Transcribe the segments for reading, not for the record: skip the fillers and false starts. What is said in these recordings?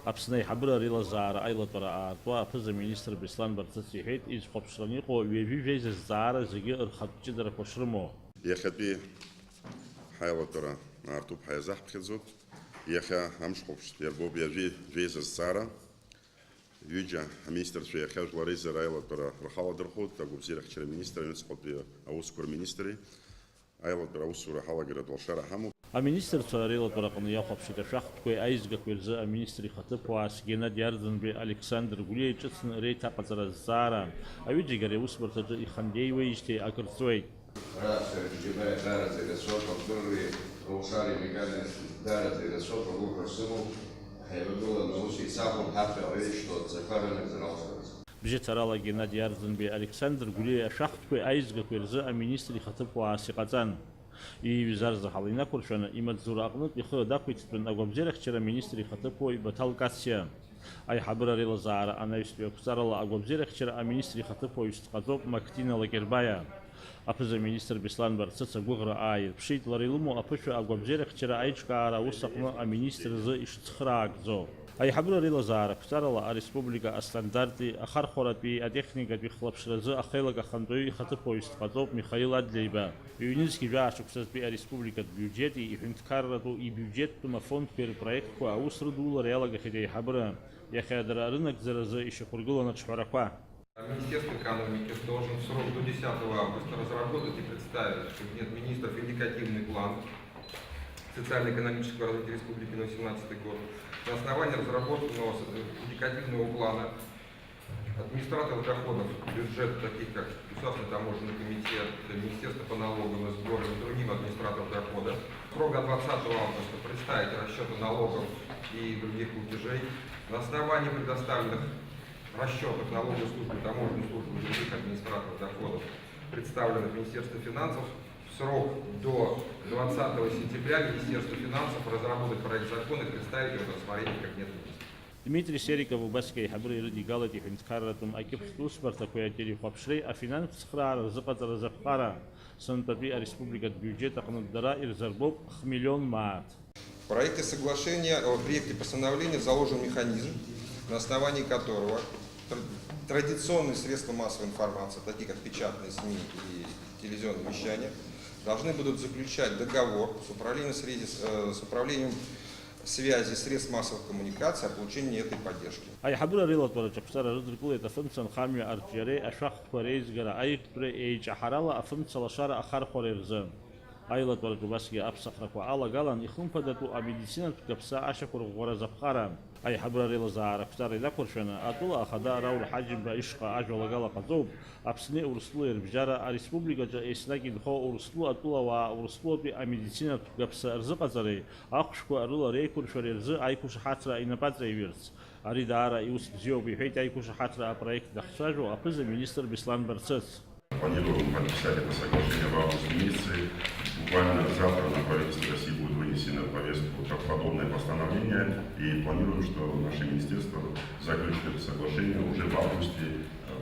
Аԥсны аиҳабыра реилазаара аилатәара аартуа аԥыза министр Беслан Барцыц иҳәеит, изхәаԥшраны иҟоу ҩажәижәа изазҵаара зегьы рхатә ҷыдарақәа шрымоу. Иахьатәи ҳаилатәара аартуп ҳәа иазаҳԥхьаӡоит. Иахьа амшхәаԥштә иарбоуп ҩажәижәа изазҵаара. Ҩыџьа аминистрцәа иахьа жәлар реизара аилатәара рхаладырхәуеит, агәабзиарахьчара министр, аҩныҵҟатәи аусқәа рминистри. Аилатәара аусура ҳалагаратә алшара ҳамоуп. Аминистрцәа реилатәараҟны иахәаԥшит ашәахтәқәеи аизгақәеи рзы аминистр ихаҭыԥ уаас Геннади Арӡынбеи Александр Гәлиа иҿыцны реиҭаҟаҵара азҵаара. Аҩыџьагьы ари аусбарҭаҿы ихандеиуеижьҭеи акы рҵуеит. Бжьыцарала Геннади Арӡынбеи Александр Гәлиа ашәахтәқәеи аизгақәеи рзы аминистр ихаҭыԥ уаас иҟаҵан. Иҩызарзаҳала инақәыршәаны имаҵзура аҟнытә ихы дақәиҭтәын агәабзиарахьчара министр ихаҭыԥуаҩ Баҭал Кациа. Аиҳабыра реилазаара анаҩстәи ақәҵарала агәабзиарахьчара аминистр ихаҭыԥуаҩс дҟаҵоуп Мактина Лагербаиа. Аԥыза министр Беслан Барцыц агәыӷра ааирԥшит, лара илымоу аԥышәа агәабзиарахьчара аиҿкаара аус аҟны аминистр рзы ишцхраагӡо. Аиҳабыра реилазаара ақәҵарала ареспублика астандарти ахархәаратәи атехникатәи хлаԥшразы ахеилак ахантәаҩы ихаҭыԥуаҩс дҟаҵоуп Михаил Адлеиба. Ҩ-нызқьи жәаашықәсазтәи ареспубликатә биуџьети иҳәынҭқарратәу ибиуџьеттәым афондқәеи рпроектқәа аус рыдулара иалагахьеит аиҳабыра. Иахьа дара рынагӡаразы ишьақәыргылан аҽҳәарақәа. Министерство экономики должен в срок до 10 августа разработать и представить в Кабинет министров индикативный план социально-экономического развития республики на 2017 год. На основании разработанного индикативного плана администраторов доходов бюджета, таких как Государственный таможенный комитет, Министерство по налогам и сборам и другим администраторам дохода, срок до 20 августа представить расчеты налогов и других платежей. На основании предоставленных расчетов налоговой службы, таможенной службы и других администраторов доходов, представленных Министерством финансов, в срок до 20 сентября Министерство финансов разработать проект закона и представить его на рассмотрение Кабинета министров. Дмитрий Сериков убасгьы аиҳабыра ирыдигалеит иҳәынҭқарратәым акьыԥхьтә усбарҭақәеи ателехәаԥшреи афинанстә цхраара рзыҟаҵара заҟара сынтәатәи ареспубликатә бюџьет аҟны дара ирзарбоуп 1 миллион маат. В проекте соглашения, в проекте постановления заложен механизм, на основании которого традиционные средства массовой информации, такие как печатные СМИ и телевизионное вещание, должны будут заключать договор с управлением связи средств массовых коммуникаций о получении этой поддержки. Аиҳабыра реилатәараҿы ақәҵара рыдыркылеит афымца нхамҩа арҿиареи ашәахтәқәа реизгара аиӷьтәреи еиҿаҳарала афымца лашара ахархәара рзы. Аилатәараҿы убасгьы аԥсахрақәа алагалан ихымԥадатәу амедицинатә каԥса ашьақәырӷәӷәара запҟара. Аиҳабыра реилазаара ақәҵара инақәыршәаны атәыла ахада Рауль Ҳаџьымба ишҟа ажәалагала ҟаҵоуп Аԥсни Урыстәылеи рыбжьара ареспубликаҿы еснагь инхо Урыстәылы атәылауаа Урыстәылатәи амедицинатә каԥса рзыҟаҵареи ахәшәқәа рыла реиқәыршәареи рзы аиқәышаҳаҭра инапаҵаиҩырц. Ари даара иус бзиоуп иҳәеит аиқәышаҳаҭра апроект дахцәажәо аԥыза министр Беслан Барцыц. Планируем подписать это соглашение в августе месяце. Буквально завтра на правительстве России будет вынесено в повестку подобное постановление. И планируем, что наше министерство заключит это соглашение уже в августе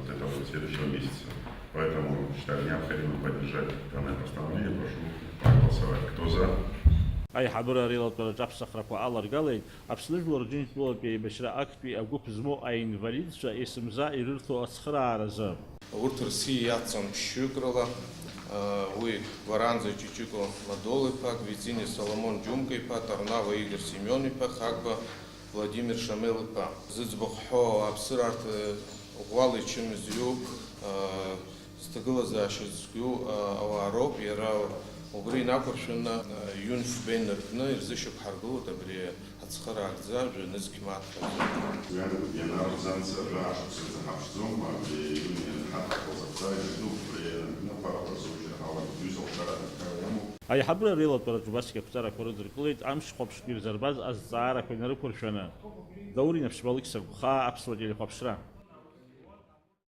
этого следующего месяца. Поэтому считаю необходимо поддержать данное постановление. Прошу проголосовать. Кто за? Аиҳабыра реилатәараҿы аԥсахрақәа аларгалеит Аԥсны Жәлар Рџьынџьтәылатәи аибашьра актәи агәыԥ змоу аинвалидцәа есымза ирырҭо ацхрааразы. Урҭ Рсиа иацын ԥшьҩык уи Варанӡа Ҷиҷико Ладол-иԥа, Гвидзиниа Соломон Џьумка-иԥа, Тарнава Игор Семион-иԥа, Хагба Владимир Шамел-иԥа. Зыӡбахә ҳәо аԥсыр арҭ ӷәӷәала ичымызҩу зҭагылазаашьа згәу ауаа роуп, иара убри инақәыршәаны ЮНФБ рҟны ирзышьақәҳаргылоит абри ацхыраагӡа жәа-нызқь маҭра. Аиҳабыра реилатәараҿы убасгьы ақәҵарақәа рыдыркылеит амшхәаԥштә ирзарбаз азҵаарақәа инарықәыршәаны. Даур Инапшбалықь Сагәхаа, Аԥсуа телехәаԥшра.